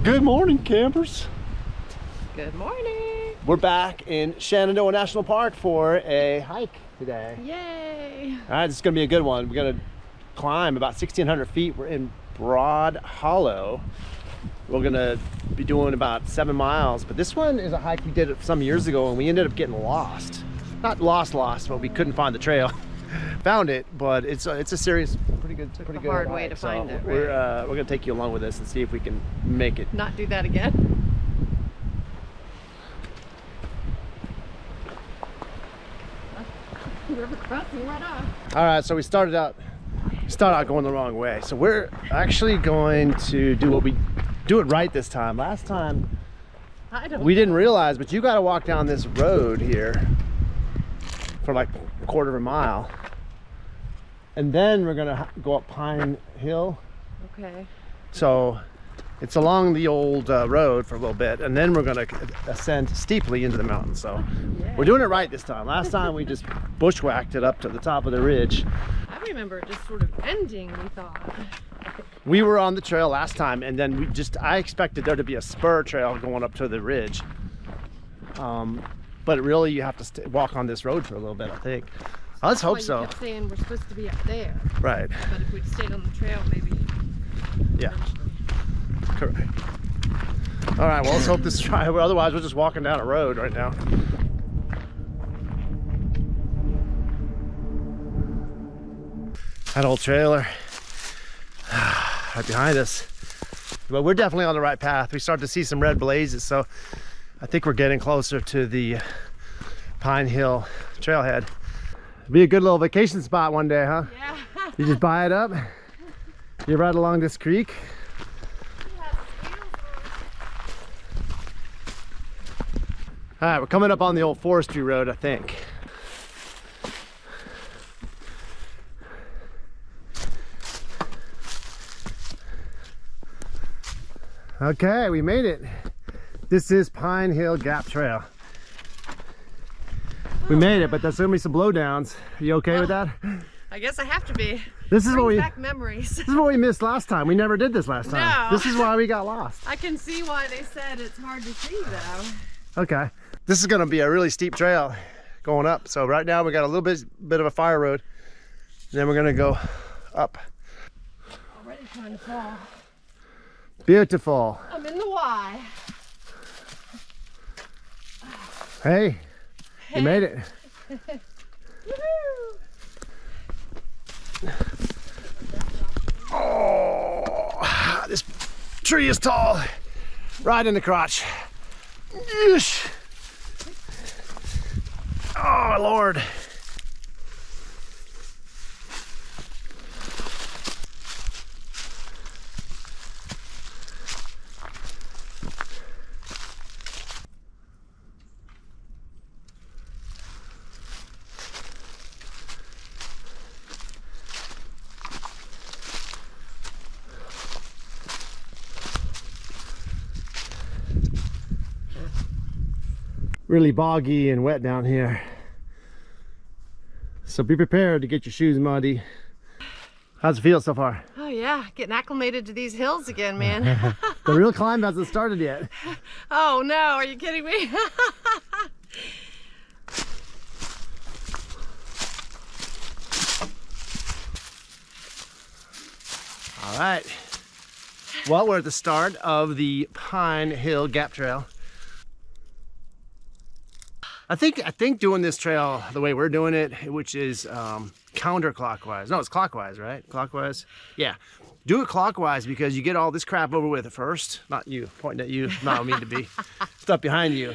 Good morning, campers. Good morning. We're back in Shenandoah National Park for a hike today. Yay. All right, this is gonna be a good one. We're gonna climb about 1,600 feet. We're in Broad Hollow. We're gonna be doing about 7 miles, but this one is a hike we did some years ago and we ended up getting lost. Not lost, but we couldn't find the trail. Found it, but it's a serious, pretty good hard hike. way to find it. We're right. gonna take you along with us and see if we can make it. Not do that again. River crossing right off. All right, so we started out going the wrong way. So we're actually going to do it right this time. Last time we didn't realize, but you got to walk down this road here for like a quarter of a mile. And then we're gonna go up Pine Hill. Okay. So it's along the old road for a little bit, and then we're gonna ascend steeply into the mountain. So yeah. We're doing it right this time. Last time we just bushwhacked it up to the top of the ridge. I remember it just sort of ending, we thought. We were on the trail last time, and then I expected there to be a spur trail going up to the ridge. But really you have to walk on this road for a little bit, I think. Let's hope so. You kept saying we're supposed to be up there. Right. But if we'd stayed on the trail, maybe. Yeah. Correct. All right, well, let's hope this try. Otherwise, we're just walking down a road right now. That old trailer right behind us. But we're definitely on the right path. We start to see some red blazes, so I think we're getting closer to the Pine Hill trailhead. Be a good little vacation spot one day, huh? Yeah. You just buy it up. You're right along this creek. All right, we're coming up on the old forestry road, I think. Okay, we made it. This is Pine Hill Gap Trail. We made it, but there's gonna be some blowdowns. Are you okay with that? I guess I have to be. This is what we back memories. This is what we missed last time. We never did this last time. No. This is why we got lost. I can see why they said it's hard to see though. Okay. This is gonna be a really steep trail going up. So right now we got a little bit of a fire road. And then we're gonna go up. Already trying to fall. Beautiful. I'm in the Y. Hey, you made it. Oh, this tree is tall. Right in the crotch. Yeesh. Oh, Lord. Really boggy and wet down here, so be prepared to get your shoes muddy. How's it feel so far? Oh yeah, getting acclimated to these hills again, man. The real climb hasn't started yet. Oh no, are you kidding me? All right, well, we're at the start of the Pine Hill Gap Trail. I think doing this trail the way we're doing it, which is counterclockwise. No, it's clockwise, right? Clockwise? Yeah. Do it clockwise because you get all this crap over with at first. Not you, pointing at you, not mean to be. Stuff behind you.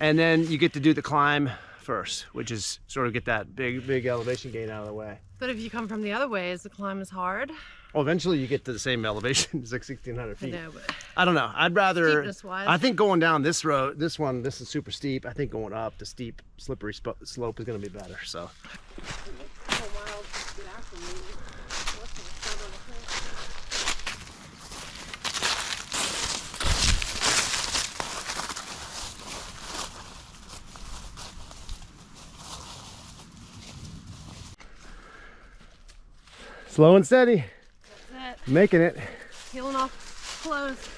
And then you get to do the climb first, which is sort of get that big elevation gain out of the way. But if you come from the other way, is the climb as hard? Well, eventually you get to the same elevation. It's like 1,600 feet. I know, but I don't know. I'd rather, steepness-wise. I think going down this road, this is super steep. I think going up the steep, slippery slope is going to be better, so. Slow and steady. That's it. Making it. Peeling off clothes.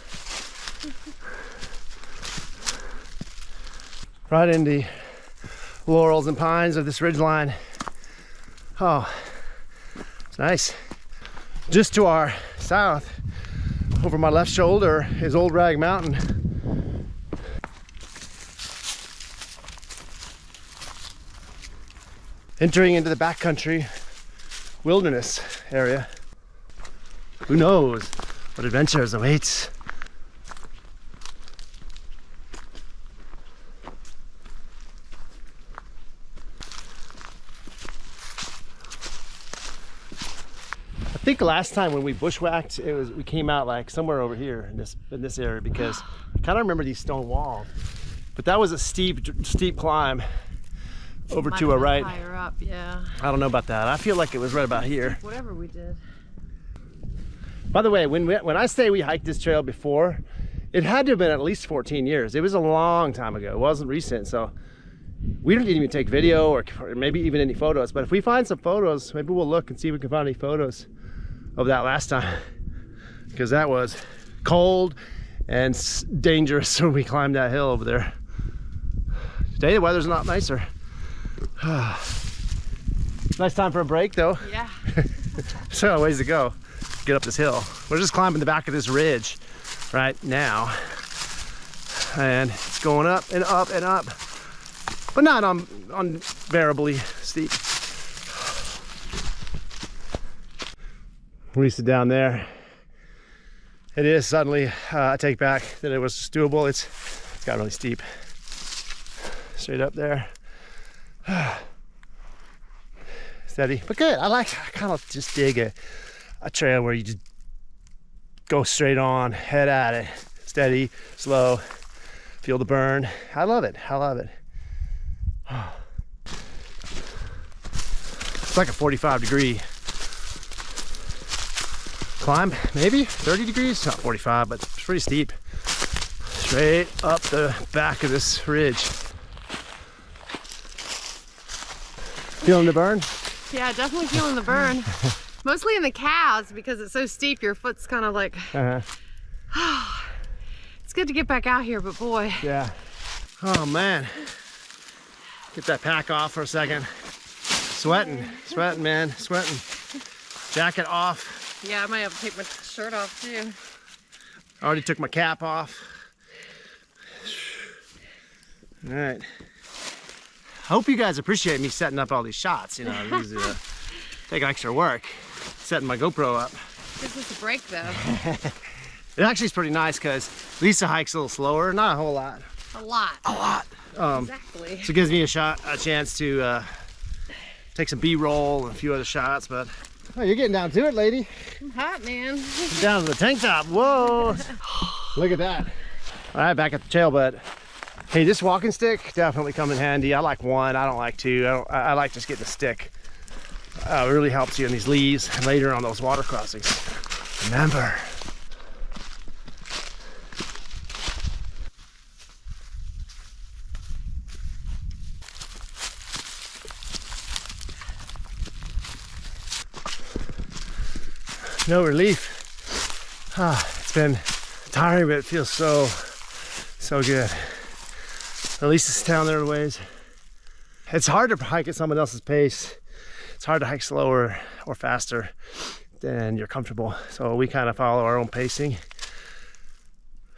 Right in the laurels and pines of this ridgeline. Oh, it's nice. Just to our south, over my left shoulder, is Old Rag Mountain. Entering into the backcountry wilderness area. Who knows what adventures awaits? I think last time when we bushwhacked, we came out like somewhere over here in this area, because I kind of remember these stone walls. But that was a steep climb over to a right. Higher up, yeah. I don't know about that. I feel like it was right about here. Whatever we did. By the way, when I say we hiked this trail before, it had to have been at least 14 years. It was a long time ago. It wasn't recent, so we didn't even take video or maybe even any photos. But if we find some photos, maybe we'll look and see if we can find any photos of that last time, because that was cold and dangerous when we climbed that hill over there. Today the weather's not nicer. Nice time for a break though. Yeah. So a ways to go. Get up this hill. We're just climbing the back of this ridge right now, and it's going up and up and up, but not unbearably steep. When we sit down there, it is suddenly I take back that it was doable. It's got really steep. Straight up there. Steady, but good. I kind of just dig a trail where you just go straight on, head at it, steady, slow, feel the burn. I love it. I love it. It's like a 45-degree climb, maybe 30 degrees, not 45, but it's pretty steep. Straight up the back of this ridge. Feeling the burn? Yeah, definitely feeling the burn. Mostly in the calves, because it's so steep, your foot's kind of like, it's good to get back out here, but boy. Yeah. Oh man. Get that pack off for a second. Sweating, man, sweating. Jacket off. Yeah, I might have to take my shirt off too. I already took my cap off. All right. I hope you guys appreciate me setting up all these shots. You know, these take extra work setting my GoPro up. Gives us a break though. It actually is pretty nice because Lisa hikes a little slower, not a whole lot. A lot. A lot. Exactly. So it gives me a chance to take some B-roll and a few other shots. But oh, you're getting down to it, lady. I'm hot, man. Down to the tank top. Whoa! Look at that. All right, back at the trail, but hey, this walking stick definitely come in handy. I like one. I don't like two. I like just getting a stick. It really helps you in these leaves and later on those water crossings. Remember. No relief. It's been tiring, but it feels so good. At least it's down there a ways. It's hard to hike at someone else's pace. It's hard to hike slower or faster than you're comfortable. So we kind of follow our own pacing.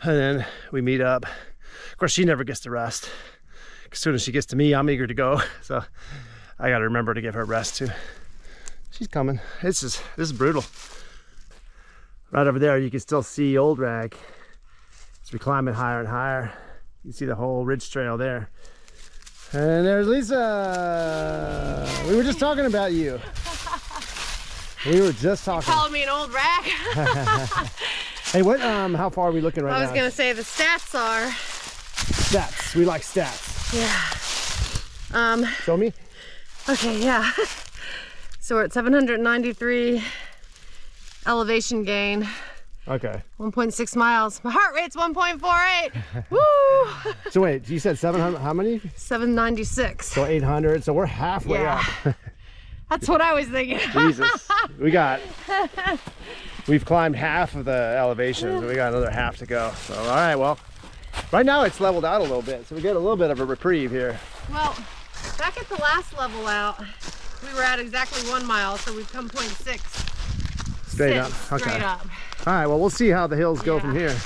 And then we meet up. Of course, she never gets to rest. As soon as she gets to me, I'm eager to go. So I got to remember to give her rest too. She's coming. This is brutal. Right over there, you can still see Old Rag. As we climb it higher and higher, you see the whole ridge trail there. And there's Lisa. We were just talking about you. We were just talking. You calling me an old rag? Hey, what? How far are we looking right now? I was gonna say the stats are. Stats. We like stats. Yeah. Show me. Okay. Yeah. So we're at 793 elevation gain. Okay. 1.6 miles. My heart rate's 1.48. Woo! So wait, you said 700, how many? 796. So 800, so we're halfway up. That's what I was thinking. Jesus. We got we've climbed half of the elevations, and we got another half to go. So, all right, well, right now it's leveled out a little bit, so we get a little bit of a reprieve here. Well, back at the last level out, we were at exactly 1 mile, so we've come 0.6. Straight up. Okay. Straight up. All right, well, we'll see how the hills go from here.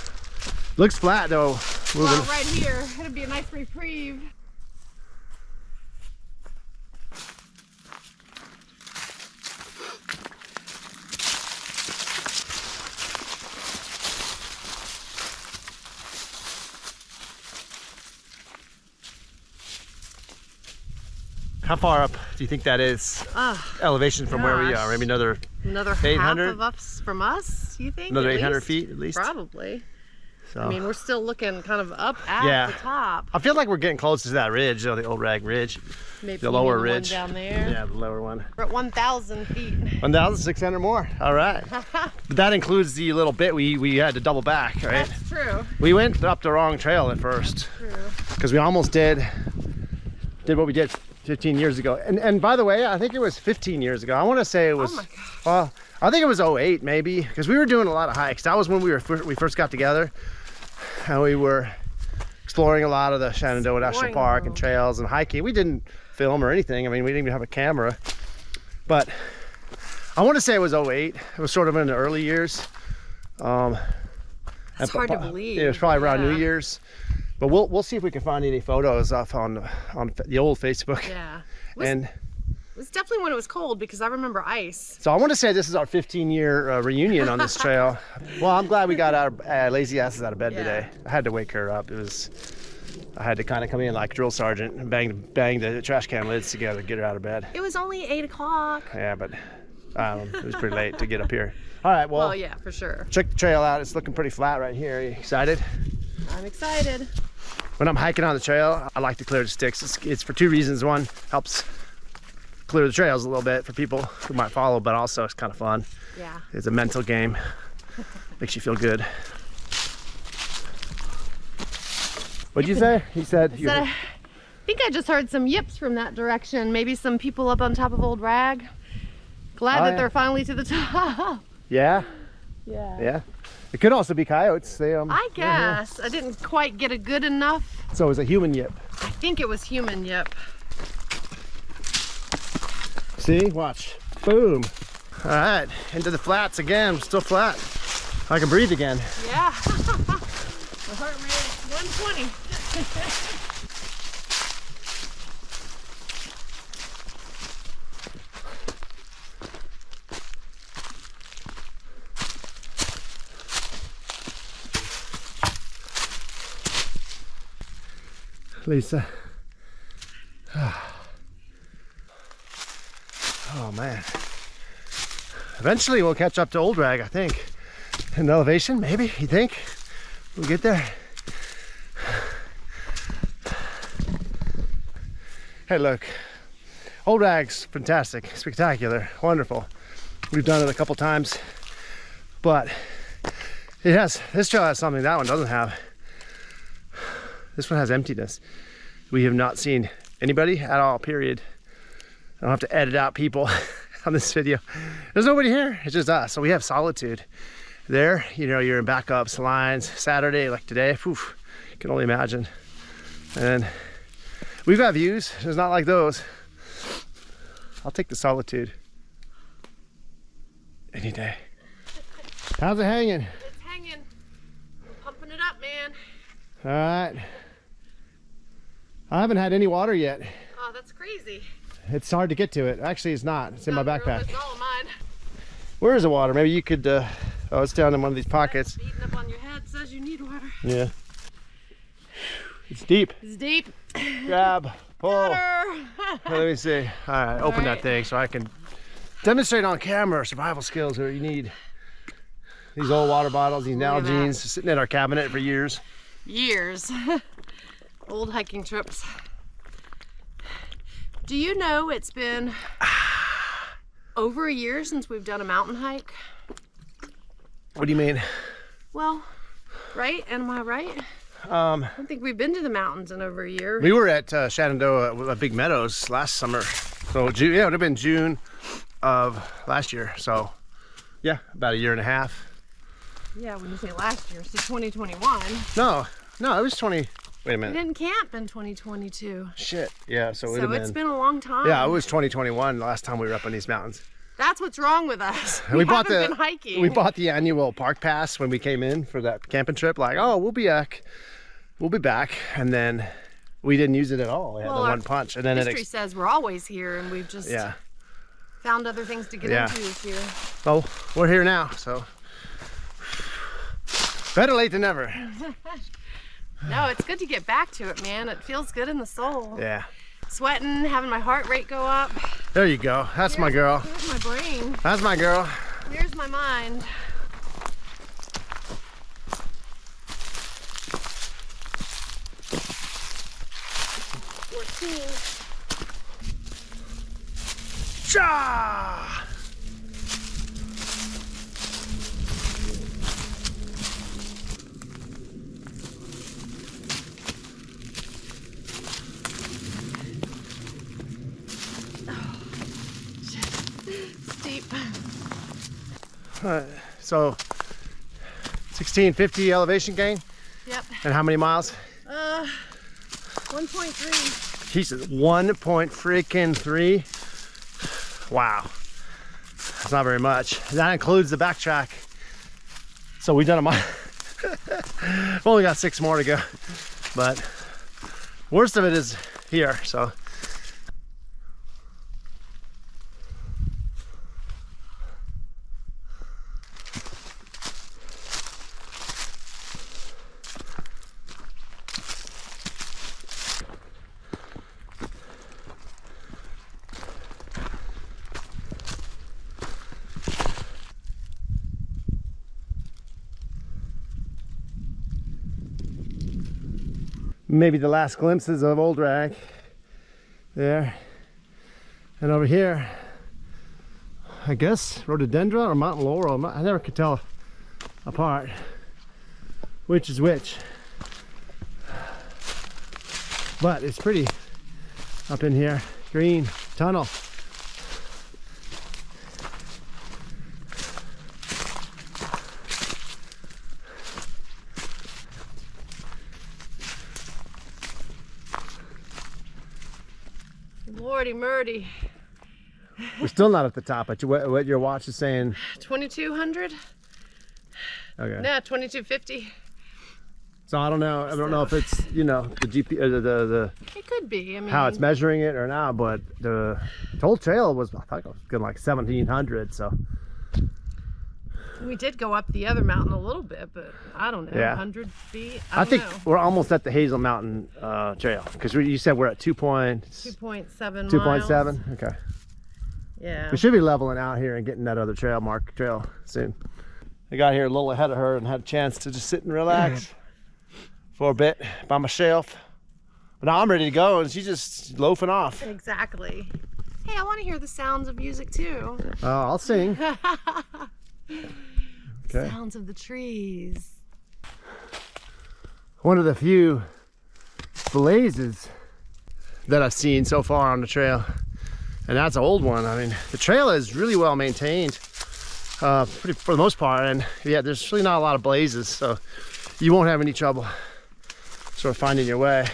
Looks flat though. Well, right here, it'll be a nice reprieve. How far up do you think that is? Elevation from where we are? Maybe another 800? Half of us from us, you think? Another 800 feet at least? Probably. So, I mean, we're still looking kind of up at the top. I feel like we're getting close to that ridge, the old Rag Ridge. Maybe the lower one ridge. down there. Yeah, the lower one. We're at 1,000 feet. 1,600 more. All right. But that includes the little bit we had to double back, right? That's true. We went up the wrong trail at first. That's true. Because we almost did what we did 15 years ago. And by the way, I think it was 15 years ago. I want to say it was, oh my gosh. well, I think it was 08 maybe, because we were doing a lot of hikes. That was when we first got together, and we were exploring a lot of the Shenandoah National Park and trails and hiking. We didn't film or anything. I mean, we didn't even have a camera. But I want to say it was 08. It was sort of in the early years. It's hard to believe. It was probably around New Year's. But we'll see if we can find any photos up on the old Facebook. Yeah. And it was definitely when it was cold, because I remember ice. so I want to say this is our 15-year reunion on this trail. Well, I'm glad we got our lazy asses out of bed today. I had to wake her up. I had to kind of come in like drill sergeant and bang the trash can lids together to get her out of bed. It was only 8 o'clock. Yeah, but it was pretty late to get up here. All right, well, yeah, for sure. Check the trail out. It's looking pretty flat right here. Are you excited? I'm excited. When I'm hiking on the trail, I like to clear the sticks. It's for two reasons. One, helps clear the trails a little bit for people who might follow, but also it's kind of fun. Yeah. It's a mental game. Makes you feel good. What'd you say? He said, I think I just heard some yips from that direction. Maybe some people up on top of Old Rag. Glad that they're finally to the top. Yeah? Yeah. Yeah. It could also be coyotes. They I guess. I didn't quite get a good enough. So it was a human yip. I think it was human yip. See? Watch. Boom. All right. Into the flats again. Still flat. I can breathe again. Yeah. The heart rate is 120. Lisa. Oh man. Eventually we'll catch up to Old Rag, I think. In elevation, maybe, you think? We'll get there. Hey look, Old Rag's fantastic, spectacular, wonderful. We've done it a couple times, but this trail has something that one doesn't have. This one has emptiness. We have not seen anybody at all, period. I don't have to edit out people on this video. There's nobody here, it's just us. So we have solitude. There, you're in backups, lines, Saturday, like today, you can only imagine. And we've got views, it's not like those. I'll take the solitude any day. How's it hanging? It's hanging. Pumping it up, man. All right. I haven't had any water yet. Oh, that's crazy. It's hard to get to it. Actually, it's not. It's in my backpack. It's all of mine. Where is the water? Maybe you could, oh, it's down in one of these pockets. Beating up on your head says you need water. Yeah. It's deep. It's deep. Grab, pull. Water. Let me see. All right, open that thing so I can demonstrate on camera survival skills that you need. These old water bottles, these Nalgene's, sitting in our cabinet for years. Years. Old hiking trips. Do you know it's been over a year since we've done a mountain hike? What do you mean? Well, right? Am I right? I don't think we've been to the mountains in over a year. We were at Shenandoah Big Meadows last summer. So June, yeah, it would have been June of last year. So Yeah, about a year and a half. Yeah, when you say last year, so 2021. No, it was 20. Wait a We minute. didn't camp in 2022. Shit. Yeah, so it would So have it's been. been a long time. Yeah, it was 2021 the last time we were up on these mountains. That's what's wrong with us. And we bought haven't been hiking. We bought the annual park pass when we came in for that camping trip. Like, oh, we'll be back, and then we didn't use it at all. We had the one punch, and then history says we're always here, and we've just found other things to get into this year. Oh, we're here now, so better late than never. No, it's good to get back to it, man. It feels good in the soul. Yeah. Sweating, having my heart rate go up. There you go. That's my girl. Here's my brain. That's my girl. Here's my mind. Cha! Steep. So 1650 elevation gain. Yep. And how many miles? 1.3. He says 1.3. Wow. That's not very much. That includes the backtrack. So we've done a mile. We've only got 6 more to go. But worst of it is here, so. Maybe the last glimpses of Old Rag there. And over here, I guess rhododendron or mountain laurel. I never could tell apart which is which. But it's pretty up in here. Green tunnel. Lordy Murdy. We're still not at the top, but what your watch is saying? 2200? Okay. No, 2250. So I don't know. I don't know if it's, you know, the GP, the It could be. I mean, how it's measuring it or not, but the whole trail was, I think it was good, like 1700. So we did go up the other mountain a little bit, but I don't know, 100 feet. I think know. we're almost at the Hazel Mountain trail because you said we're at 2.7 2.7. Okay. Yeah. We should be leveling out here and getting that other trail soon. I got here a little ahead of her and had a chance to just sit and relax for a bit by myself. But now I'm ready to go and she's just loafing off. Exactly. Hey, I want to hear the sounds of music too. Oh, I'll sing. Okay. Sounds of the trees. One of the few blazes that I've seen so far on the trail, and that's an old one. I mean, the trail is really well maintained for the most part, and yeah, there's really not a lot of blazes, so you won't have any trouble sort of finding your way.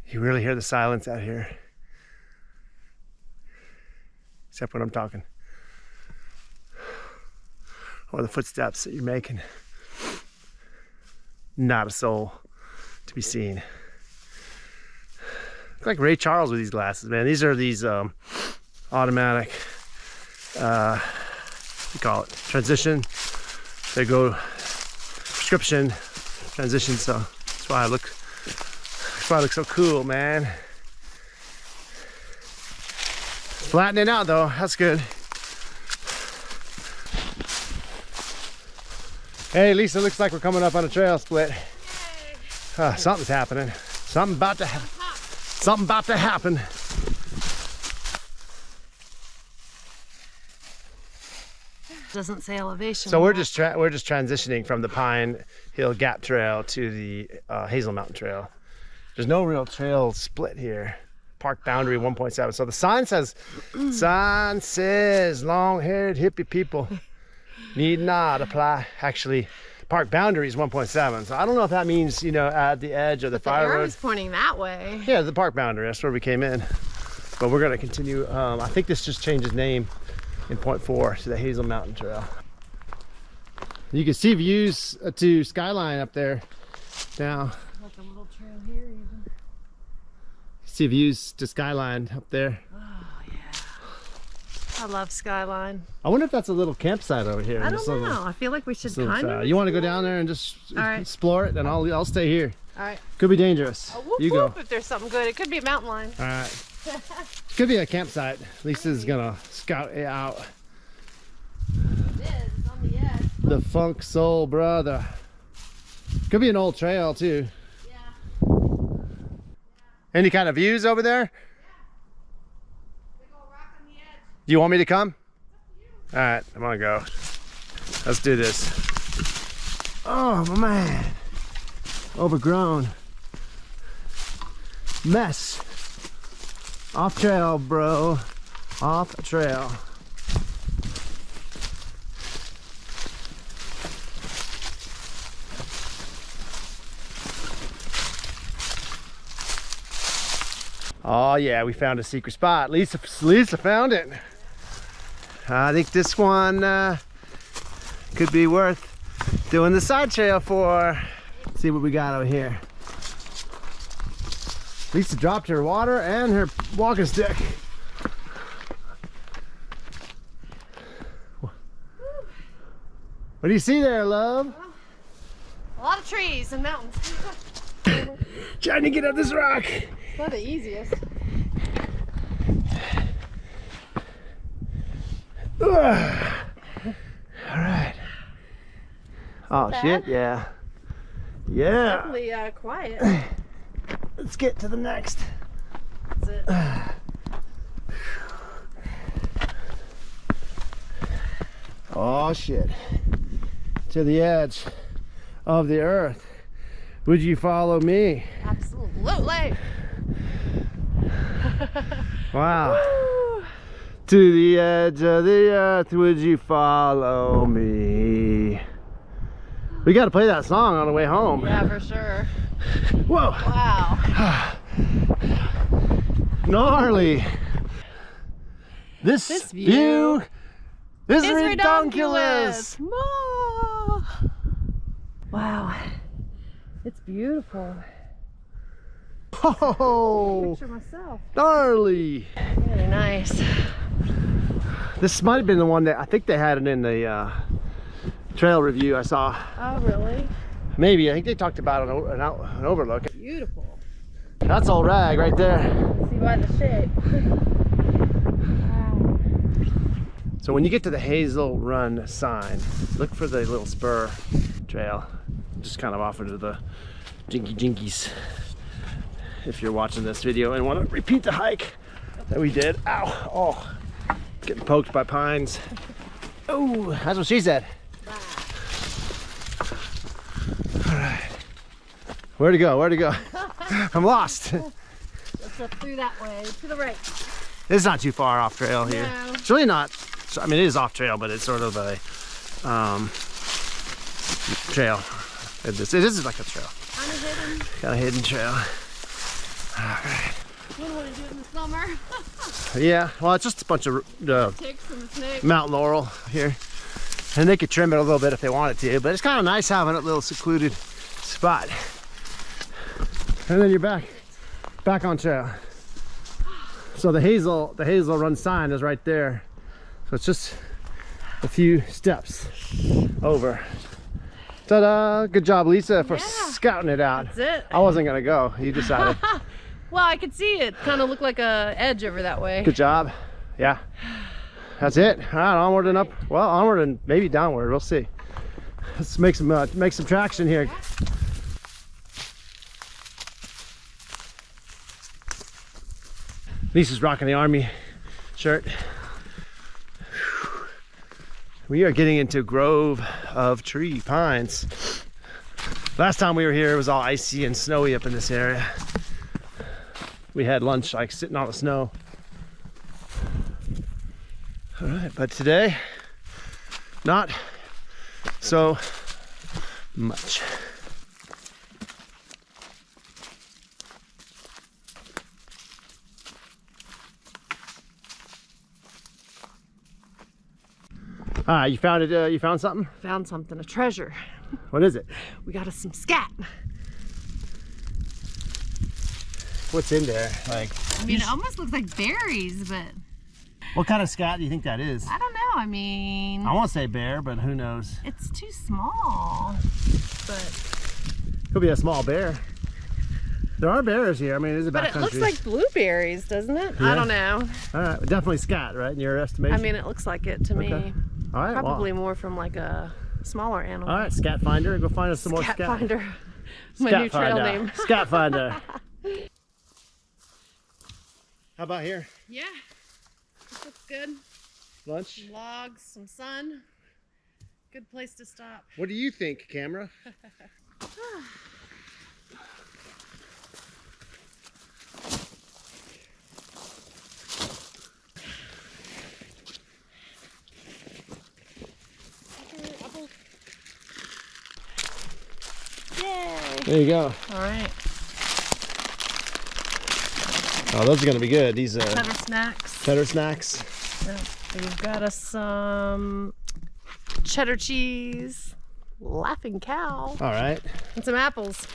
You really hear the silence out here, except when I'm talking, or the footsteps that you're making. Not a soul to be seen. Look like Ray Charles with these glasses, man. These are these automatic, what do you call it, transition. They go prescription transition, so that's why I look so cool, man. Flattening out though, that's good. Hey, Lisa, looks like we're coming up on a trail split. Yay. Something's happening. Something about to happen. Something about to happen. Doesn't say elevation. So we're just transitioning from the Pine Hill Gap Trail to the Hazel Mountain Trail. There's no real trail split here. Park boundary 1.7. So the sign says long-haired hippie people need not apply. Actually, park boundary is 1.7. So I don't know if that means, you know, at the edge of the fire road. The arrow's pointing that way. Yeah, the park boundary. That's where we came in. But we're gonna continue. I think this just changed its name in point 4 to the Hazel Mountain Trail. You can see views to Skyline up there now. Like a little trail here even. See views to Skyline up there. Oh yeah. I love Skyline. I wonder if that's a little campsite over here. I don't know. I feel like we should kind of. You want to go down there and just explore it, and I'll stay here. All right. Could be dangerous. Oh, whoop, you whoop, go. if there's something good. It could be a mountain lion. All right. Could be a campsite. Lisa's gonna scout it out. It is. It's on the edge. The Funk Soul Brother. Could be an old trail too. Yeah. Any kind of views over there? Yeah. Big old rock on the edge. Do you want me to come? All right, I'm gonna go. Let's do this. Oh my man. Overgrown. Mess. Off trail, bro. Off trail. Oh yeah, we found a secret spot. Lisa found it. I think this one could be worth doing the side trail for. Let's see what we got over here. Lisa dropped her water and her walking stick. What do you see there, love? A lot of trees and mountains. Trying to get up this rock. It's not the easiest. All right. Oh shit, yeah. Yeah. Definitely quiet. Let's get to the next. That's it. Oh shit. To the edge of the earth. Would you follow me? Absolutely. Wow. Woo. To the edge of the earth, would you follow me? We got to play that song on the way home. Yeah, for sure. Whoa. Wow. Gnarly. This view is redonkulous. redonkulous. Wow. It's beautiful. Oh, Picture myself. gnarly. Really nice. This might have been the one that I think they had it in the trail review I saw. Oh, really? Maybe. I think they talked about an overlook. Beautiful. That's old rag right there. See by the shape. Wow. So when you get to the Hazel Run sign, look for the little spur trail. Just kind of off into the jinkies. If you're watching this video and want to repeat the hike that we did. Ow. Oh. Getting poked by pines. Oh, that's what she said. Wow. All right. Where to go? Where to go? I'm lost. Let's up through that way, to the right. It's not too far off trail here. No. It's really not. I mean, it is off trail, but it's sort of a trail. It is like a trail. Kind of hidden. Got a hidden trail. All right. Wouldn't want to do it in the summer. Yeah, well, it's just a bunch of Ticks and snakes. mountain laurel here. And they could trim it a little bit if they wanted to, but it's kind of nice having a little secluded spot. And then you're back on trail. So the Hazel Run sign is right there. So it's just a few steps over. Ta-da! Good job, Lisa, for scouting it out. That's it. I wasn't gonna go. You decided. Well, I could see it kind of looked like a edge over that way. Good job. Yeah. That's it. All right, onward and up. Well, onward and maybe downward. We'll see. Let's make some traction here. Lisa's rocking the Army shirt. We are getting into a grove of tree pines. Last time we were here, it was all icy and snowy up in this area. We had lunch like sitting on the snow. All right, but today, not so much. You found it. You found something? Found something, a treasure. What is it? We got us some scat. What's in there? Like, I mean, it almost looks like berries, but what kind of scat do you think that is? I don't know. I mean, I want to say bear, but who knows? it's too small. But Could be a small bear. There are bears here. I mean, it is a but backcountry. it looks like blueberries, doesn't it? Yeah. I don't know. All right, definitely scat, right? In your estimation? I mean, it looks like it to Okay. me. All right, Probably more from like a smaller animal. all right, scat finder. Go find us some more Scat scat. Finder. My Scat new trail finder. name. Scat finder. How about here? Yeah. This looks good. Lunch? Some logs, some sun. Good place to stop. What do you think, camera? Yay! There you go. All right. Oh, those are gonna be good. These Cheddar snacks. cheddar snacks. Yeah. We've got us some cheddar cheese, laughing cow, All right. and some apples.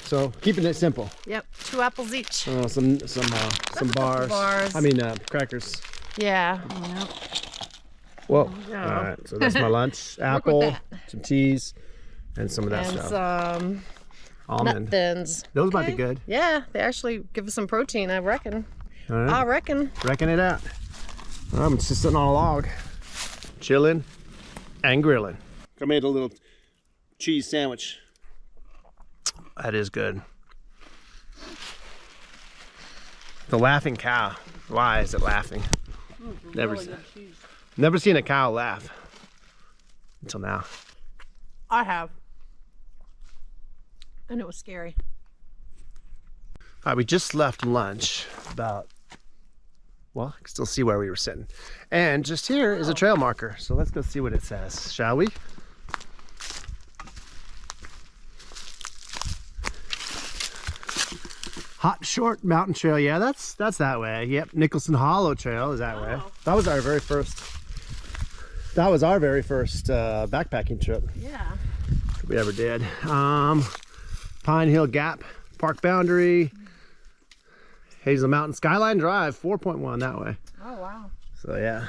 So keeping it simple. Yep, 2 apples each. Some bars. bars. I mean crackers. Yeah. Yep. Whoa. Yeah. All right. So that's my lunch. Work with Apple, that. some cheese, and some of that And stuff. some nut Almond. thins. Those might be Okay. good. Yeah, they actually give us some protein, I reckon. All right. I reckon. Reckon it out. I'm just sitting on a log, chilling and grilling. I made a little cheese sandwich. That is good. The laughing cow. Why is it laughing? Never seen a cow laugh until now. I have. And it was scary. All right, we just left lunch about, well, I can still see where we were sitting. And just here is a trail marker. So let's go see what it says, shall we? Hot Short Mountain Trail. Yeah, that's that way. Yep, Nicholson Hollow Trail is that way. That was our very first backpacking trip Yeah. we ever did. Pine Hill Gap Park boundary. Hazel Mountain Skyline Drive 4.1 that way. Oh, wow. So yeah,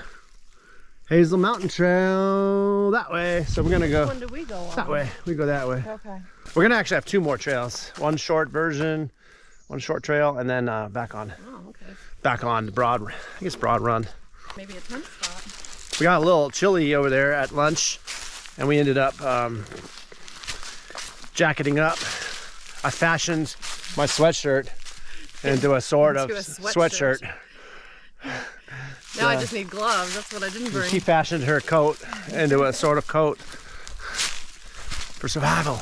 Hazel Mountain Trail that way. So we're gonna go When do we go on? that way. We go that way. Okay. We're gonna actually have 2 more trails. One short version, one short trail, and then back on Oh, okay. the broad. I guess broad run. Maybe a tent spot. We got a little chilly over there at lunch, and we ended up jacketing up. I fashioned my sweatshirt into a sort of Into a sweatshirt. Now I just need gloves. That's what I didn't bring. She fashioned her coat into a sort of coat for survival.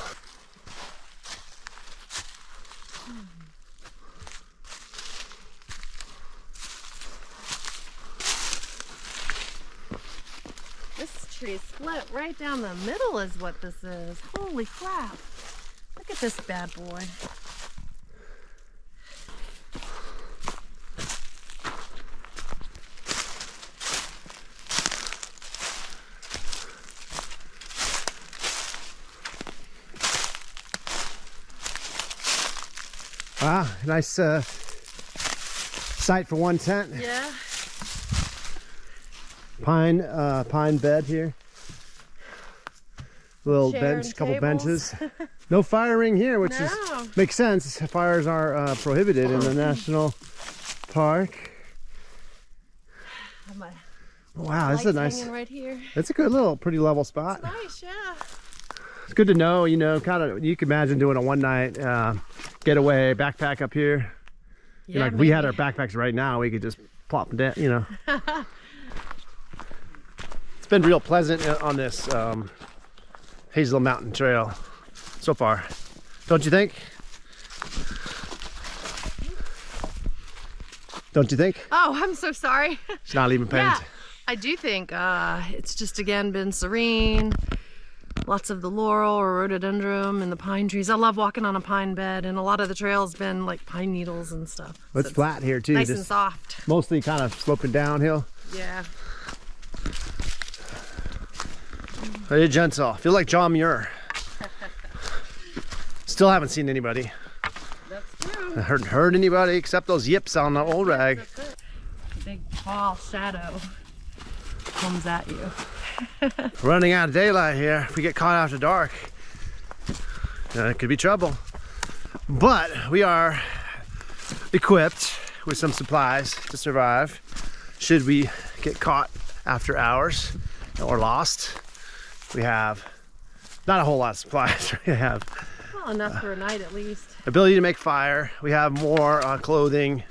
This tree split right down the middle is what this is. Holy crap. Look at this bad boy. Wow, nice site for one tent. Yeah. Pine bed here. Little Chair bench, and couple tables. benches. No firing here, which No. makes sense. Fires are prohibited in the national park. My Wow, this is a lights nice. hanging right here. It's a good little, pretty level spot. Nice, yeah. It's good to know, you know, kind of. You can imagine doing a one-night getaway, backpack up here. Yeah, like, if we had our backpacks right now, we could just plop them down, you know. It's been real pleasant on this Hazel Mountain Trail so far, don't you think? Don't you think? Oh, I'm so sorry. It's not even paint. Yeah, I do think it's just, again, been serene. Lots of the laurel or rhododendron and the pine trees. I love walking on a pine bed, and a lot of the trail's been like pine needles and stuff. Well, it's flat here too. Nice and soft. Mostly kind of sloping downhill. Yeah. Hey, gentle. Feel like John Muir. Still haven't seen anybody. That's true. I haven't heard anybody except those yips on the old rag. That's it. A big tall shadow comes at you. Running out of daylight here. If we get caught after dark, it could be trouble. But we are equipped with some supplies to survive should we get caught after hours or lost. We have not a whole lot of supplies. We have Enough for a night at least. ability to make fire. We have more clothing,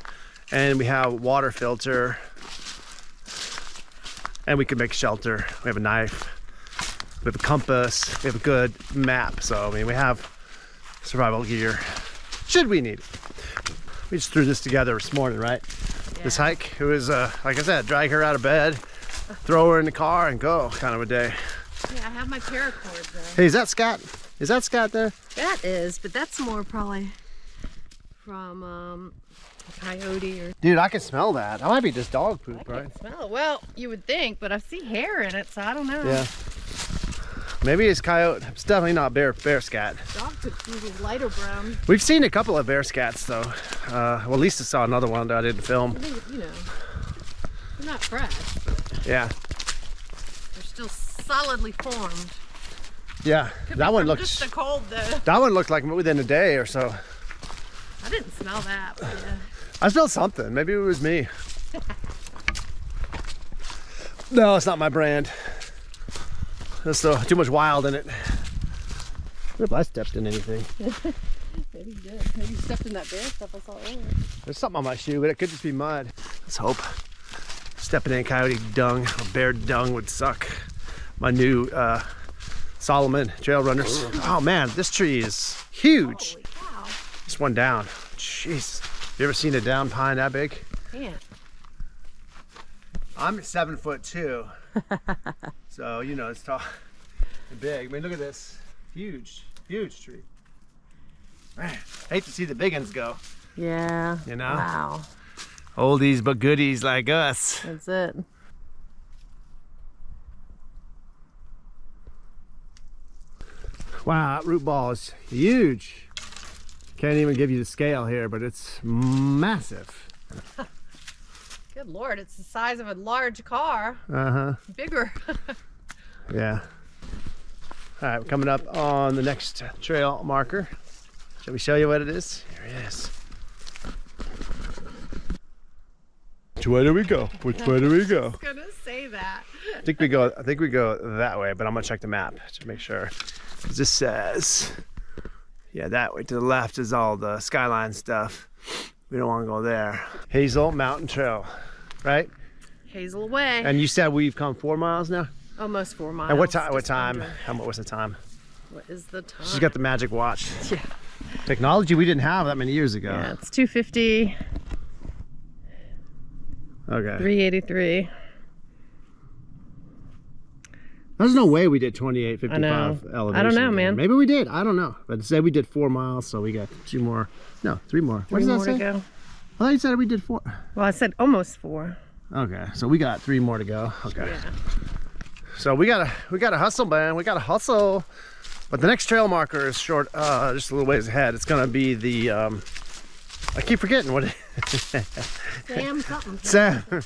and we have water filter, and we can make shelter. We have a knife. We have a compass. We have a good map. So I mean, we have survival gear should we need it. We just threw this together this morning, right? Yeah. This hike. It was like I said, drag her out of bed, throw her in the car, and go kind of a day. Yeah, I have my paracord though. Hey, is that Scott? Is that Scott there? That is, but that's more probably from a coyote or... Dude, I can smell that. That might be just dog poop, right? I can smell it. Well, you would think, but I see hair in it, so I don't know. Yeah. Maybe it's coyote. It's definitely not bear scat. Dog poop's usually lighter brown. We've seen a couple of bear scats though. Well, Lisa saw another one that I didn't film. I think, you know, they're not fresh, but Yeah. they're still solidly formed. Yeah, Could that be one from looks. just the cold though. That one looked like within a day or so. I didn't smell that, but yeah. I smelled something. Maybe it was me. No, it's not my brand. There's too much wild in it. What if I stepped in anything? Maybe you did. Maybe you stepped in that bear stuff I saw earlier. There's something on my shoe, but it could just be mud. Let's hope. Stepping in coyote dung or bear dung would suck. My new Solomon trail runners. Oh man, this tree is huge. Holy cow. Just one down. Jeez. You ever seen a down pine that big? Man. I'm 7'2". So, you know, it's tall and big. I mean, look at this. Huge, huge tree. Man, I hate to see the big ones go. Yeah. You know? Wow. Oldies but goodies like us. That's it. Wow, that root ball is huge. Can't even give you the scale here, but it's massive. Good Lord, it's the size of a large car. Uh-huh. Bigger. Yeah. All right, we're coming up on the next trail marker. Shall we show you what it is? Here it is. Which way do we go? Which way do we go? I was gonna say that. I think we go that way, but I'm gonna check the map to make sure. This says, yeah, that way to the left is all the skyline stuff. We don't want to go there. Hazel Mountain Trail, right? Hazel Way. And you said we've come 4 miles now? Almost 4 miles. And what time? What just time? under. What's the time? What is the time? She's got the magic watch. Yeah. Technology we didn't have that many years ago. Yeah, it's 2:50. Okay. 3:83. There's no way we did 28.55 I know. elevation. I don't know, man. Maybe we did. I don't know. But it said we did 4 miles, so we got 2 more. No, 3 more. What 3 does that more say? to go. I thought you said we did 4. Well, I said almost 4. Okay, so we got 3 more to go. Okay. Yeah. So we gotta hustle, man. We gotta hustle. But the next trail marker is short, just a little ways ahead. It's gonna be the I keep forgetting what it Sam something.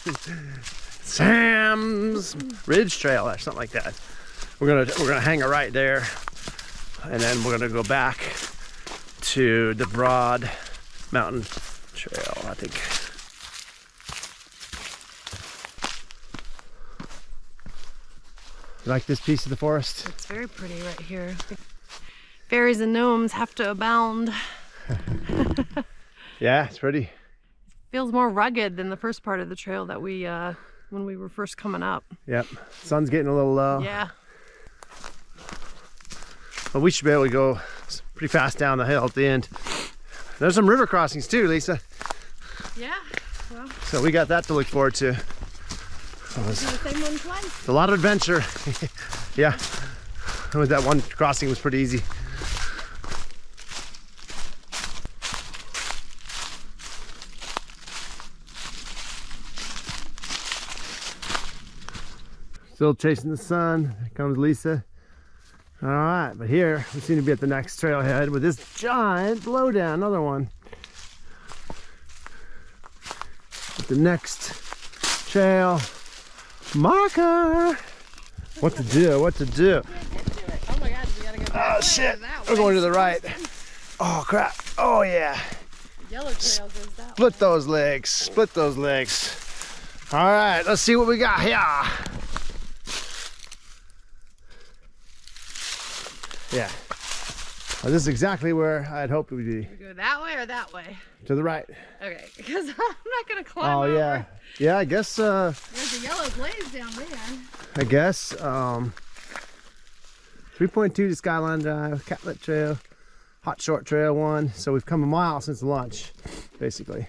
Sam's Ridge Trail or something like that. We're gonna hang a right there, and then we're gonna go back to the Broad Mountain Trail, I think. You like this piece of the forest? It's very pretty right here. Fairies and gnomes have to abound. Yeah, it's pretty. Feels more rugged than the first part of the trail that we when we were first coming up. Yep. Sun's getting a little low. Yeah. But we should be able to go pretty fast down the hill at the end. There's some river crossings too, Lisa. Yeah. Well, So we got that to look forward to. do the same one twice. It's a lot of adventure. Yeah. That one crossing was pretty easy. Still chasing the sun. Here comes Lisa. All right, but here we seem to be at the next trailhead with this giant blowdown, another one. At the next trail marker. What to do? What to do? Oh my God, we gotta go back. Oh shit! We're going to the right. Oh crap! Oh yeah! The yellow trail goes that way. Split those legs. Split those legs. All right, let's see what we got here. Yeah. Well, this is exactly where I had hoped it would be. We go that way or that way? To the right. Okay, because I'm not gonna climb Oh over. yeah. Yeah, I guess. There's a yellow blaze down there. I guess. 3.2 to Skyline Drive, Catlet Trail, Hot Short Trail 1. So we've come a mile since lunch, basically.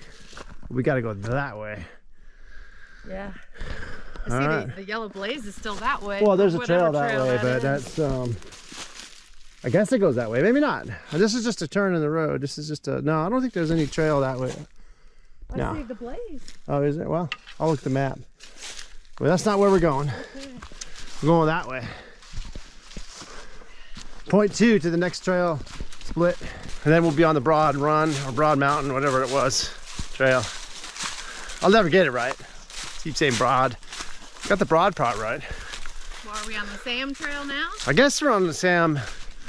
We got to go that way. Yeah. I All see right. the yellow blaze is still that way. Well, there's a whatever trail that way, but is. that's. I guess it goes that way. Maybe not. This is just a turn in the road. This is just a. No, I don't think there's any trail that way. I No. see the blaze. Oh, is it? Well, I'll look at the map. Well, that's not where we're going. Okay. We're going that way. 0.2 to the next trail split. And then we'll be on the Broad Run or Broad Mountain, whatever it was, trail. I'll never get it right. Keep saying Broad. Got the Broad part right. Well, are we on the Sam Trail now? I guess we're on the Sam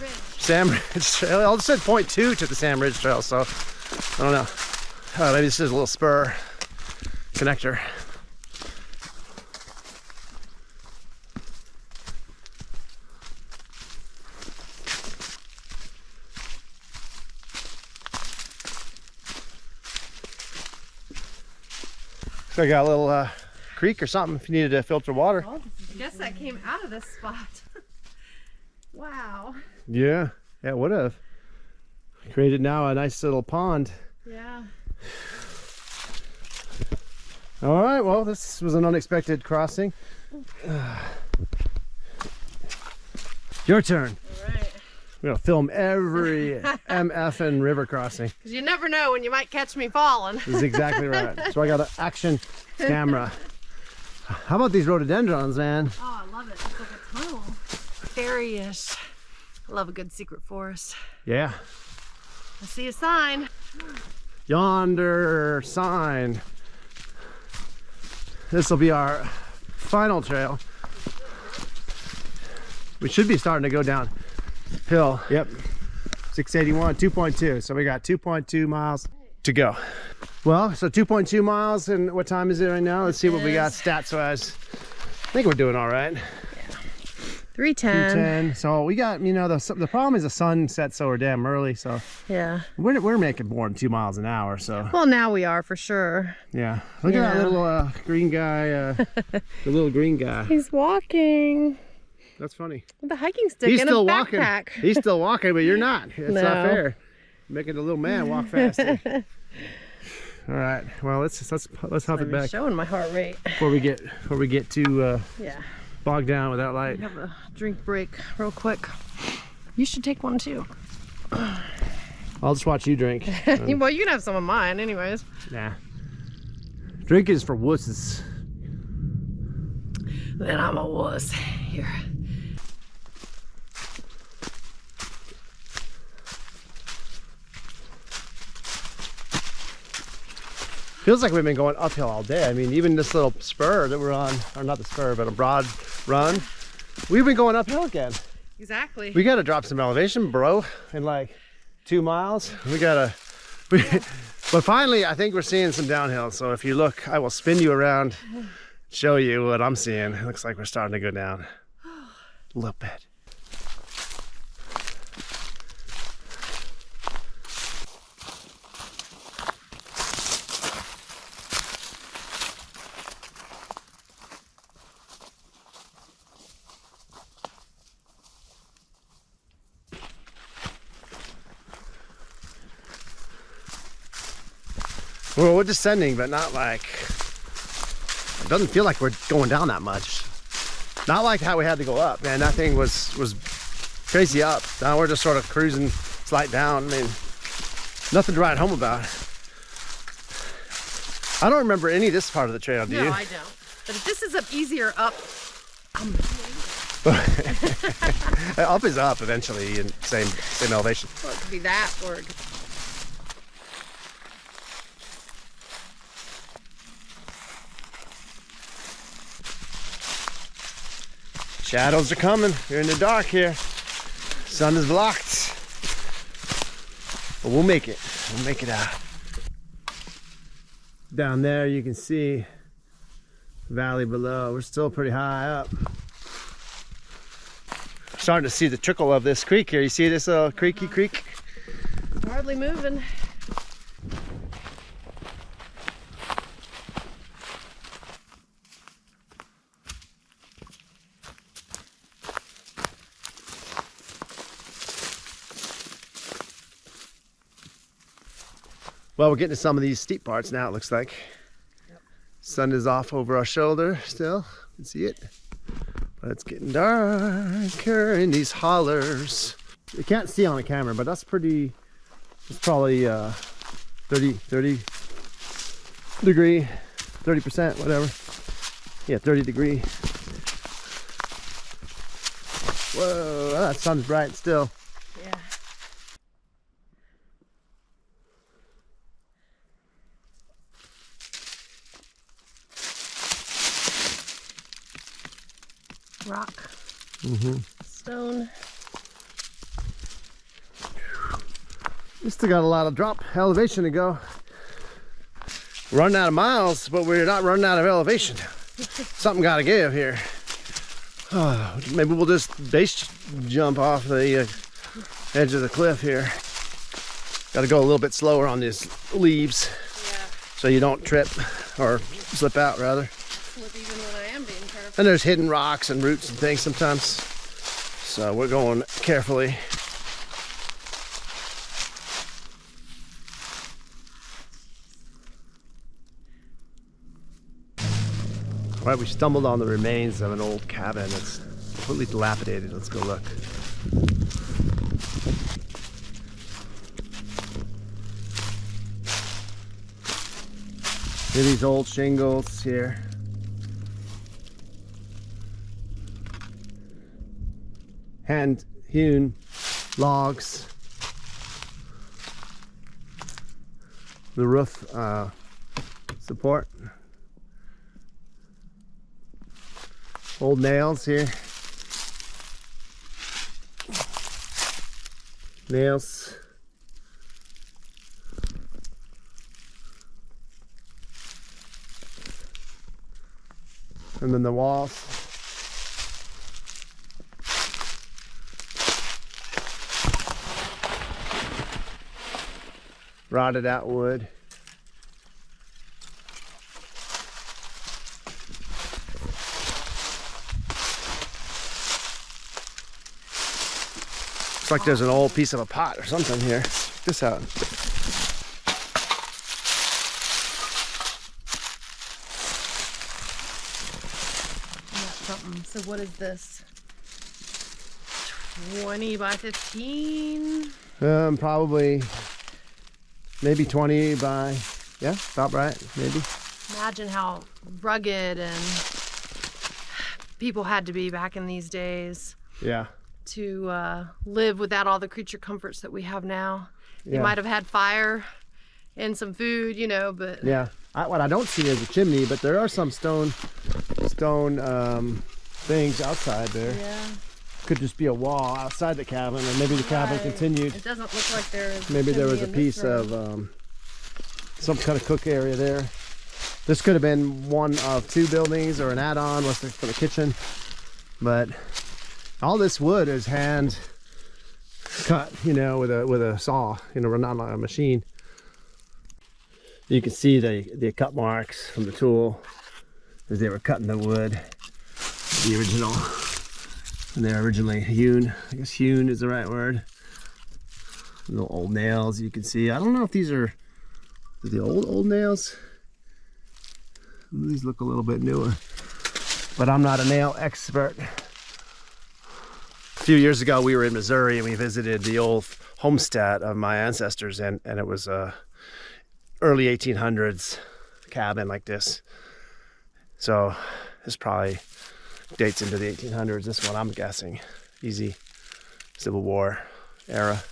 Ridge Trail. I said 0.2 to the Sam Ridge Trail, so I don't know. Maybe this is a little spur connector. So I got a little creek or something if you needed to filter water. I guess that came out of this spot. Wow. Yeah, it would have. Created now a nice little pond. Yeah. All right, well, this was an unexpected crossing. Your turn. All right. We're gonna film every MF and river crossing. Because you never know when you might catch me falling. This is exactly right. So I got an action camera. How about these rhododendrons, man? Oh, I love it. It's like a tunnel. Fairy-ish. I love a good secret forest. Yeah. I see a sign. Yonder sign. This will be our final trail. We should be starting to go downhill. Yep. 681, 2.2. So we got 2.2 miles to go. Well, so 2.2 miles, and what time is it right now? Let's see what we got stats wise. I think we're doing all right. 3:10. 2:10. So we got, you know, the problem is the sun sets so damn early. So Yeah. we're making more than 2 miles an hour. So Well, now we are for sure. yeah. Look at that little green guy. The little green guy. He's walking That's funny. with a hiking stick He's and still a walking. backpack. He's still walking, but you're not. It's not No. fair. Making the little man walk faster. All right. Well, let's hop it back Showing my heart rate. before we get too Yeah. bogged down with that light. Have a drink break real quick. You should take one too. I'll just watch you drink. Well, you can have some of mine anyways. Nah. Drink is for wusses. Then I'm a wuss. Here. Feels like we've been going uphill all day. I mean, even this little spur that we're on, or not the spur, but a broad run, we've been going uphill again. Exactly. We gotta drop some elevation, bro, in like 2 miles. But finally, I think we're seeing some downhill. So if you look, I will spin you around, show you what I'm seeing. It looks like we're starting to go down a little bit. Well, we're descending, but not like, it doesn't feel like we're going down that much. Not like how we had to go up, man. That thing was crazy up. Now we're just sort of cruising slight down. I mean, nothing to write home about. I don't remember any of this part of the trail, do you? No, I don't. But if this is up easier up, up is up eventually in same elevation. well, it could be that, or it could... Shadows are coming. You're in the dark here. Sun is blocked. But we'll make it. We'll make it out. Down there you can see the valley below. We're still pretty high up. Starting to see the trickle of this creek here. You see this little creaky creek? hardly moving. Well, we're getting to some of these steep parts now, it looks like. Yep. Sun is off over our shoulder still. You can see it. But it's getting darker in these hollers. You can't see on the camera, but that's pretty, it's probably 30 degree, 30%, whatever. Yeah, 30 degree. Whoa, that sun's bright still. Yeah. Rock, stone. We still got a lot of drop elevation to go. We're running out of miles, but we're not running out of elevation. Something got to give here. Maybe we'll just base jump off the edge of the cliff here. Got to go a little bit slower on these leaves, so you don't trip or slip out, rather. Slip even when I am being careful. And there's hidden rocks and roots and things sometimes, so we're going carefully. All right, we stumbled on the remains of an old cabin that's completely dilapidated. Let's go look. Here are these old shingles here. Hand hewn logs. The roof support. Old nails here. Nails. And then the walls. Rotted out wood. Looks like there's an old piece of a pot or something here. Check this out. Something. So what is this? 20 by 15? Probably maybe 20 by, yeah, about right, maybe. Imagine how rugged and people had to be back in these days. Yeah. To live without all the creature comforts that we have now. They Yeah. might have had fire and some food, you know, but Yeah. What I don't see is a chimney, but there are some stone things outside there. yeah. Could just be a wall outside the cabin, or maybe the cabin Right. continued. It doesn't look like there is. Maybe there was a piece of some kind of cook area there. This could have been one of two buildings or an add-on for the kitchen, but all this wood is hand cut, you know, with a saw, you know, not like a machine. You can see the cut marks from the tool as they were cutting the wood, the original, and they're originally hewn. I guess hewn is the right word. Little old nails you can see. I don't know if these are The old nails. These look a little bit newer, but I'm not a nail expert. A few years ago, we were in Missouri and we visited the old homestead of my ancestors, and it was a early 1800s cabin like this. So this probably dates into the 1800s. This one, I'm guessing, easy Civil War era.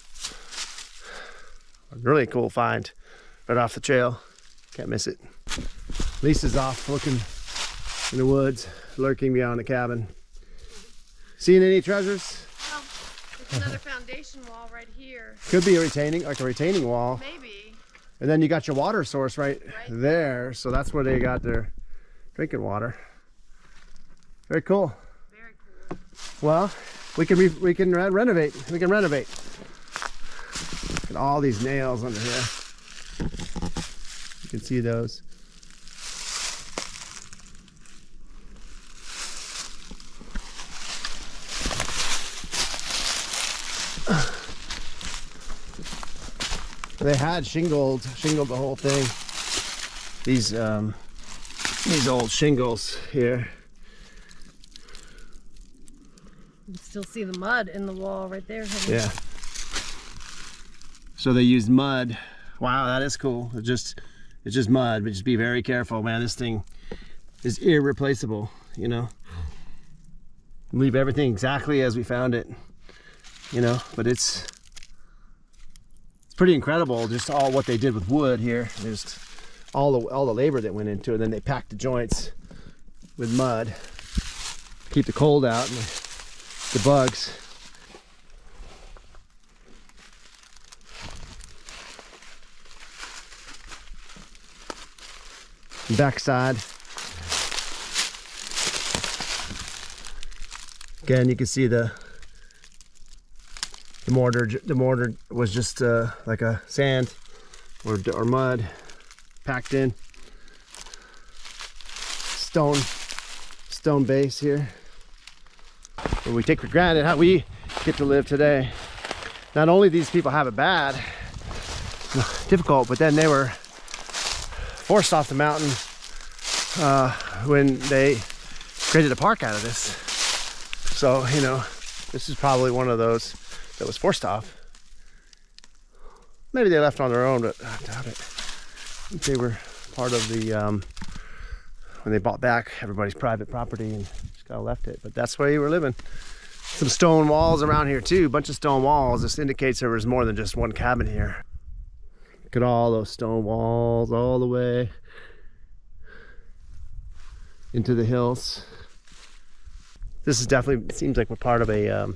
A really cool find right off the trail. Can't miss it. Lisa's off looking in the woods, lurking beyond the cabin. Seeing any treasures? Well, it's another foundation wall right here. Could be a retaining wall. Maybe. And then you got your water source right there. So that's where they got their drinking water. Very cool. Very cool. Well, we can renovate. We can renovate. Look at all these nails under here. You can see those. They had shingled the whole thing. These old shingles here. You can still see the mud in the wall right there. Yeah. So they used mud. Wow, that is cool. It's just mud, but just be very careful, man. This thing is irreplaceable, you know. Leave everything exactly as we found it, you know, but it's pretty incredible just all what they did with wood here. Just all the labor that went into it. And then they packed the joints with mud, keep the cold out and the bugs. Backside. Again, you can see the mortar. The mortar was just like a sand or mud packed in. Stone base here. But we take for granted how we get to live today. Not only these people have it bad, difficult, but then they were forced off the mountain when they created a park out of this. So, you know, this is probably one of those that was forced off. Maybe they left on their own, but I doubt it. I think they were part of the, when they bought back everybody's private property and just kind of left it. But that's where you were living. Some stone walls around here too, a bunch of stone walls. This indicates there was more than just one cabin here. Look at all those stone walls all the way into the hills. This is definitely, it seems like we're part of a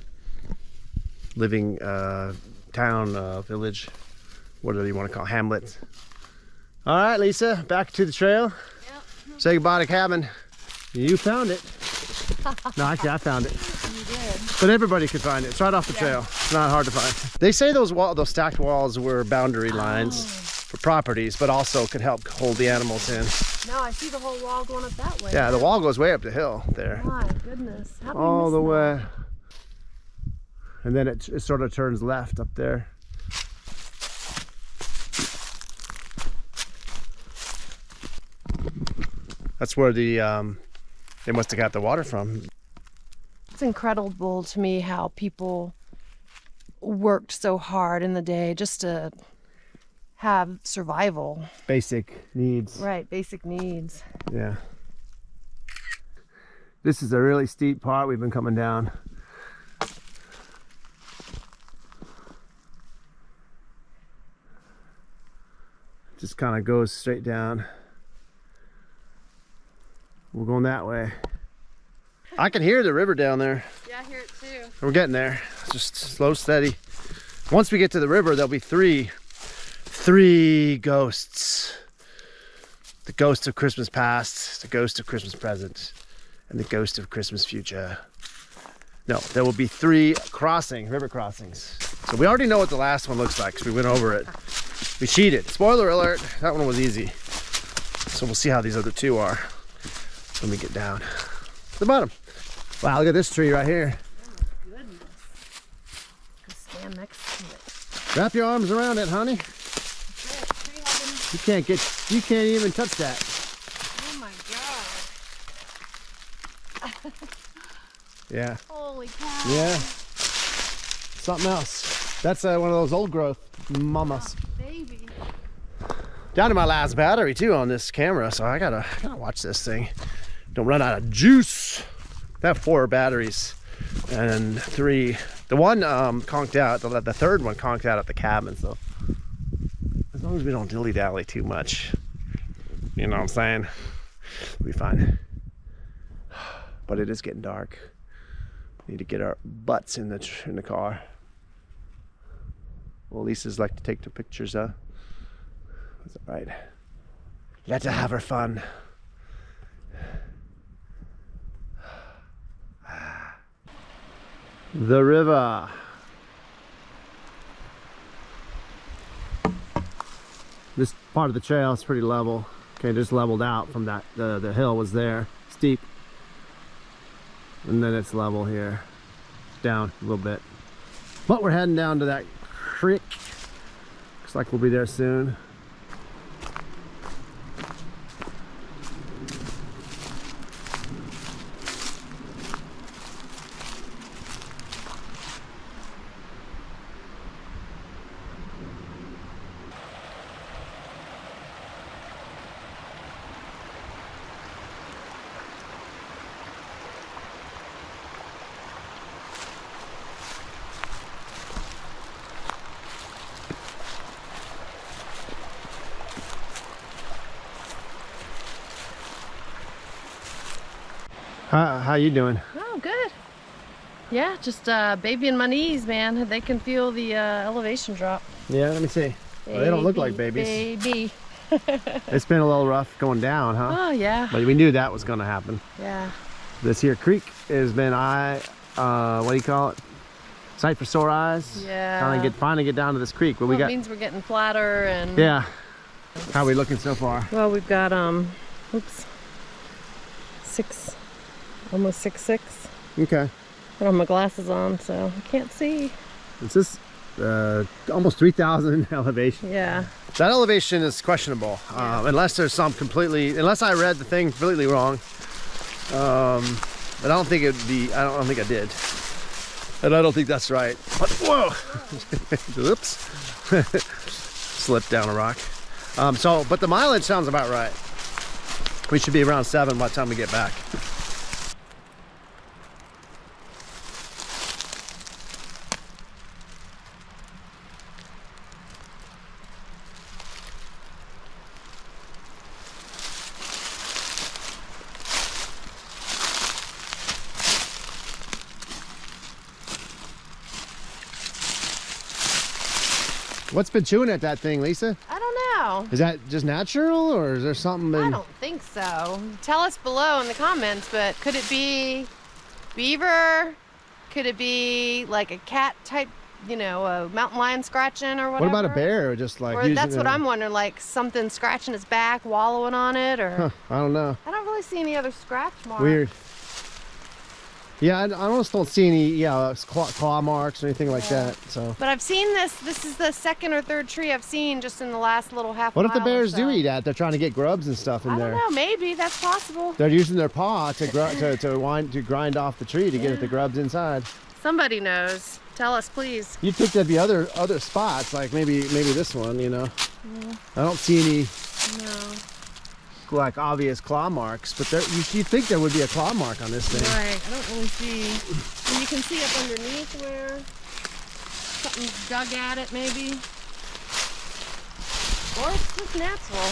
living town, village, whatever you want to call it, hamlet. All right, Lisa, back to the trail. Yep. Say goodbye to cabin. You found it. No, actually, I found it. You did. But everybody could find it. It's right off the trail. It's not hard to find. They say those stacked walls were boundary lines for properties, but also could help hold the animals in. No, I see the whole wall going up that way. Yeah, the wall goes way up the hill there. My goodness. How did we All miss the that? way. And then it sort of turns left up there. That's where the they must have got the water from. It's incredible to me how people worked so hard in the day just to have survival. Basic needs. Right, basic needs. Yeah. This is a really steep part we've been coming down. Just kind of goes straight down. We're going that way. I can hear the river down there. Yeah, I hear it too. We're getting there. Just slow, steady. Once we get to the river, there'll be three ghosts. The ghost of Christmas past, the ghost of Christmas present, and the ghost of Christmas future. No, there will be 3 river crossings. So we already know what the last one looks like because we went over it. We cheated. Spoiler alert, that one was easy. So we'll see how these other 2 are when we get down to the bottom. Wow, look at this tree right here. Oh my goodness. Go stand next to it. Wrap your arms around it, honey. Tree hugging. You can't even touch that. Oh my god. Yeah. Holy cow. Yeah. Something else. That's one of those old growth mamas. Oh, baby. Down to my last battery too on this camera, so I gotta watch this thing. Don't run out of juice. I have 4 batteries and 3. The one conked out. The third one conked out at the cabin. So as long as we don't dilly dally too much, you know what I'm saying, we'll be fine. But it is getting dark. Need to get our butts in the car. Well, Lisa's like to take the pictures, huh? That's all right. Let her have her fun. The river. This part of the trail is pretty level. Okay, just leveled out from that. The hill was there, steep. And then it's level here. Down a little bit. But we're heading down to that creek. Looks like we'll be there soon. How you doing? Oh, good. Yeah, just babying my knees, man. They can feel the elevation drop. Yeah, let me see. Well, they don't look like babies. Baby. It's been a little rough going down, huh? Oh, yeah. But we knew that was going to happen. Yeah. This here creek has been what do you call it? Sight for sore eyes. Yeah. Finally get down to this creek. But Well, we got. it means we're getting flatter and. Yeah. How are we looking so far? Well, we've got oops, almost 6'6". Okay. I don't have my glasses on, so I can't see. It's this almost 3,000 elevation. Yeah. That elevation is questionable, unless there's unless I read the thing completely wrong. But I don't think it'd be. I don't think I did, and I don't think that's right. But whoa! Oops! Slipped down a rock. But the mileage sounds about right. We should be around 7 by the time we get back. What's been chewing at that thing, Lisa? I don't know. Is that just natural, or is there something? I don't think so. Tell us below in the comments, but could it be beaver? Could it be like a cat type, you know, a mountain lion scratching or whatever? What about a bear? Just like or that's what I'm wondering, like something scratching its back, wallowing on it, or... Huh, I don't know. I don't really see any other scratch marks. Weird. Yeah, I almost don't see any claw marks or anything like that. So. But I've seen this. This is the 2nd or 3rd tree I've seen just in the last little half. What if the bears do eat that? They're trying to get grubs and stuff in there. I don't know. Maybe that's possible. They're using their paw to grind off the tree to get at the grubs inside. Somebody knows. Tell us, please. You'd think there'd be other spots, like maybe this one. You know. Yeah. I don't see any. No. Like obvious claw marks, but you'd think there would be a claw mark on this thing. Right, I don't really see. And you can see up underneath where something's dug at it, maybe. Or it's just natural.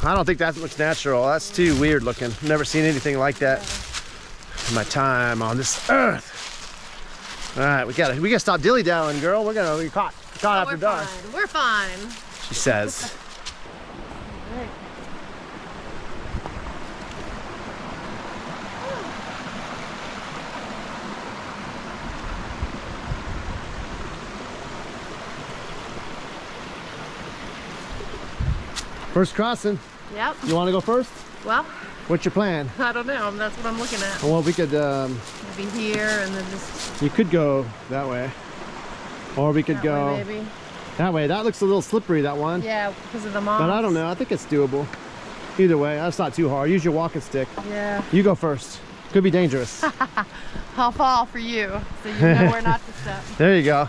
I don't think that looks natural. That's too weird looking. Never seen anything like that in my time on this earth. All right, we gotta stop dilly dallying, girl. We're gonna be caught after dark. Fine. We're fine. She says. Right. First crossing. Yep. You want to go first? Well, What's your plan? I don't know. That's what I'm looking at. Well, we could. Maybe here and then just. You could go that way, or we could that go. way, maybe. That way, that looks a little slippery, that one. Yeah, because of the moss. But I don't know, I think it's doable. Either way, that's not too hard. Use your walking stick. Yeah. You go first. Could be dangerous. I'll fall for you, so you know where not to step. There you go.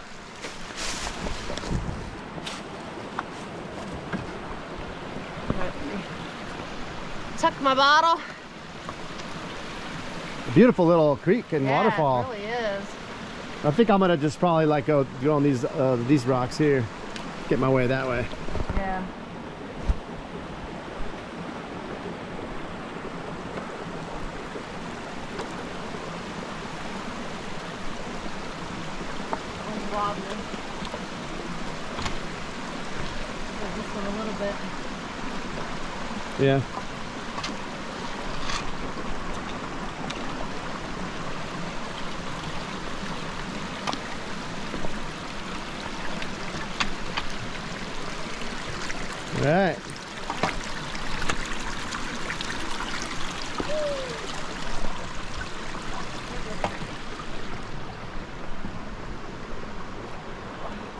Tuck my bottle. A beautiful little creek and waterfall. It really is. I think I'm gonna just probably like go on these rocks here. Get my way that way. Yeah. Wobbly. This one a little bit. Yeah. All right.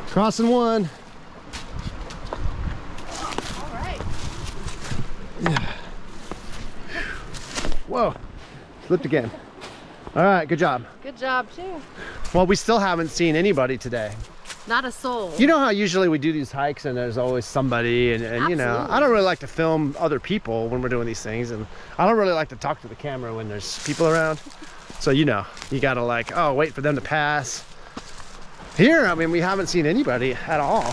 Crossing one. All right. Yeah. Whoa. Slipped again. All right, good job. Good job, too. Well, we still haven't seen anybody today. Not a soul. You know how usually we do these hikes and there's always somebody and you know, Absolutely. I don't really like to film other people when we're doing these things, and I don't really like to talk to the camera when there's people around. So, you know, you gotta like, oh, wait for them to pass. Here, I mean, we haven't seen anybody at all,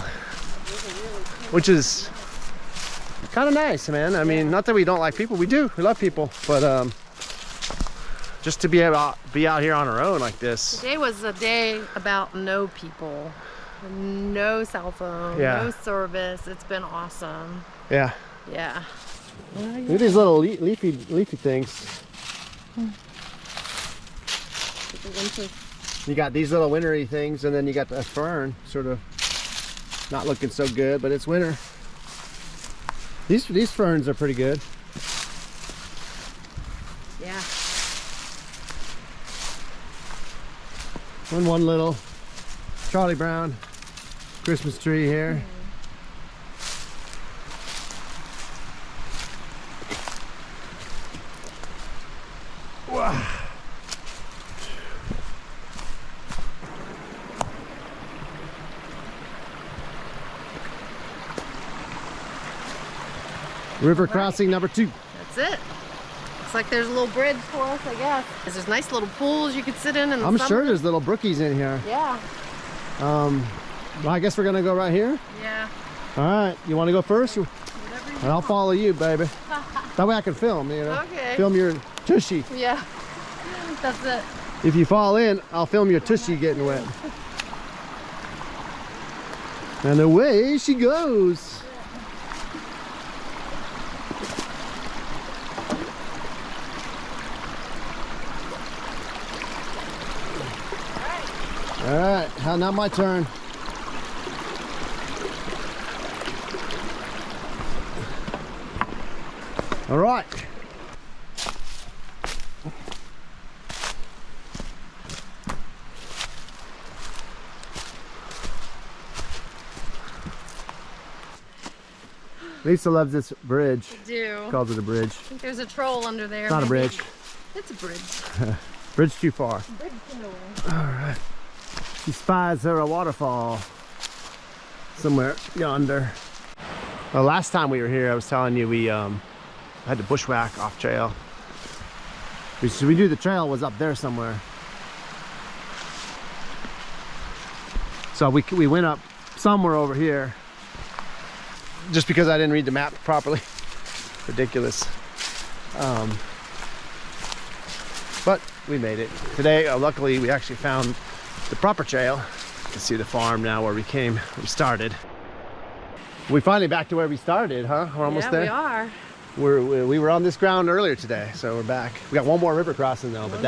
which is kind of nice, man. I mean, not that we don't like people, we do, we love people, but just to be out here on our own like this. Today was a day about no people, no cell phone, Yeah. no service. It's been awesome. Yeah. Yeah. Look at these little leafy things. You got these little wintry things, and then you got the fern, sort of not looking so good, but it's winter. These ferns are pretty good. Yeah. And one little Charlie Brown Christmas tree here. Wow. River crossing number 2. That's it. Looks like there's a little bridge for us, I guess. There's nice little pools you could sit in the I'm summer. sure there's little brookies in here. Yeah. Well, I guess we're gonna go right here. Yeah. All right, you want to go first? Whatever you And I'll follow you, baby. That way I can film, you know. Okay. Film your tushy. Yeah. That's it. If you fall in, I'll film your tushy getting wet. And away she goes. All right, now my turn. All right. Lisa loves this bridge. I do. Calls it a bridge. I think there's a troll under there. It's not a maybe. bridge. It's a bridge. Bridge too far. Bridge in the way. All right. She spies her a waterfall somewhere yonder. Well, last time we were here, I was telling you we had to bushwhack off trail. We knew the trail was up there somewhere. So we went up somewhere over here. Just because I didn't read the map properly. Ridiculous. But we made it. Today, luckily, we actually found the proper trail. You can see the farm now where we started. We finally back to where we started, huh? We're almost there. Yeah, we are. We were on this ground earlier today, so we're back. We got one more river crossing though, but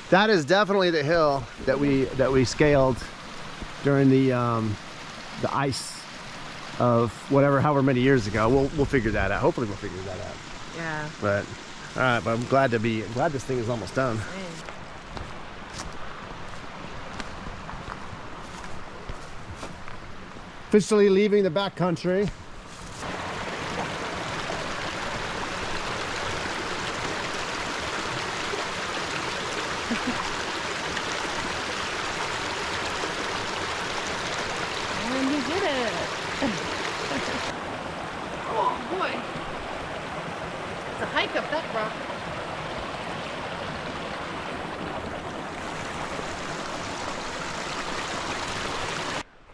that is definitely the hill that we scaled during the ice of however many years ago. We'll figure that out. Hopefully we'll figure that out. Yeah. But all right, but I'm glad this thing is almost done. Officially leaving the backcountry. And you did it. Oh boy. It's a hike up that rock.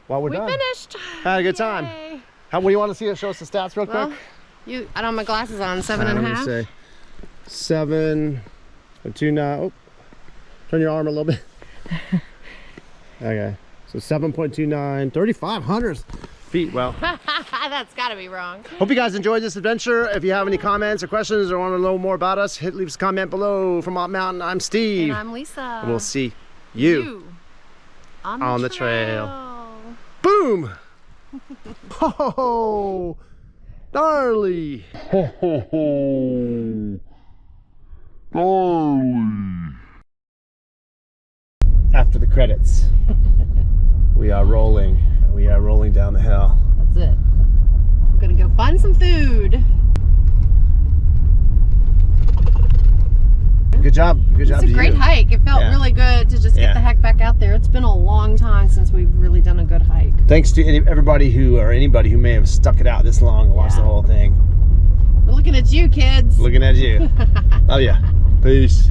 Well, we're We done. finished. Had a good time. Yay. What do you want to see? Show us the stats real Well, quick. I don't have my glasses on. 7.5. Say 7.29. Oh, turn your arm a little bit. Okay, so 7.29, 3,500 feet. Well, That's got to be wrong. hope you guys enjoyed this adventure. If you have any comments or questions or want to know more about us, leave us a comment below. From Mott Mountain, I'm Steve. And I'm Lisa. We'll see you on the trail. Boom! Ho ho ho! Gnarly! Ho ho ho! Gnarly! After the credits, we are rolling. We are rolling down the hill. That's it. I'm gonna go find some food. Good job. Good job. It's a great hike. It felt really good to just get the heck back out there. It's been a long time since we've really done a good hike. Thanks to everybody anybody who may have stuck it out this long and watched the whole thing. We're looking at you, kids. Looking at you. Love ya. Peace.